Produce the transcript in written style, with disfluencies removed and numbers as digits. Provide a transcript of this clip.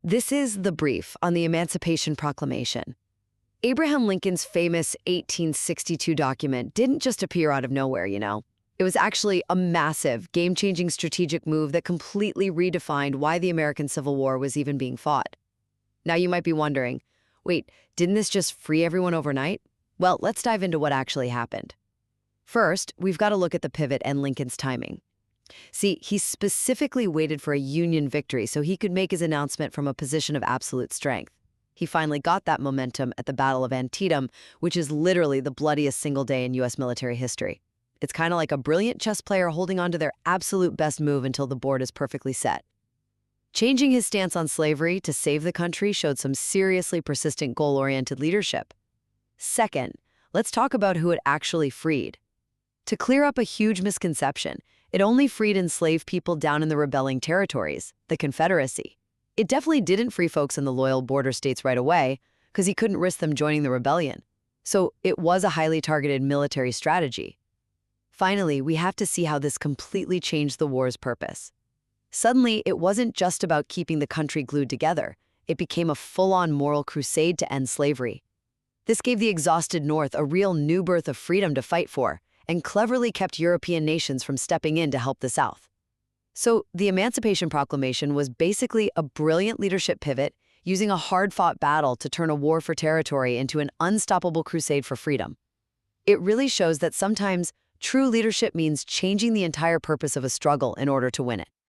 This is the brief on the Emancipation Proclamation. Abraham Lincoln's famous 1862 document didn't just appear out of nowhere, you know. It was actually a massive, game-changing strategic move that completely redefined why the American Civil War was even being fought. Now you might be wondering, wait, didn't this just free everyone overnight? Well, let's dive into what actually happened. First, we've got to look at the pivot and Lincoln's timing. See, he specifically waited for a Union victory so he could make his announcement from a position of absolute strength. He finally got that momentum at the Battle of Antietam, which is literally the bloodiest single day in U.S. military history. It's kind of like a brilliant chess player holding on to their absolute best move until the board is perfectly set. Changing his stance on slavery to save the country showed some seriously persistent goal-oriented leadership. Second, let's talk about who it actually freed. To clear up a huge misconception, it only freed enslaved people down in the rebelling territories, the Confederacy. It definitely didn't free folks in the loyal border states right away, because he couldn't risk them joining the rebellion. So it was a highly targeted military strategy. Finally, we have to see how this completely changed the war's purpose. Suddenly, it wasn't just about keeping the country glued together. It became a full-on moral crusade to end slavery. This gave the exhausted North a real new birth of freedom to fight for, and cleverly kept European nations from stepping in to help the South. So the Emancipation Proclamation was basically a brilliant leadership pivot using a hard-fought battle to turn a war for territory into an unstoppable crusade for freedom. It really shows that sometimes true leadership means changing the entire purpose of a struggle in order to win it.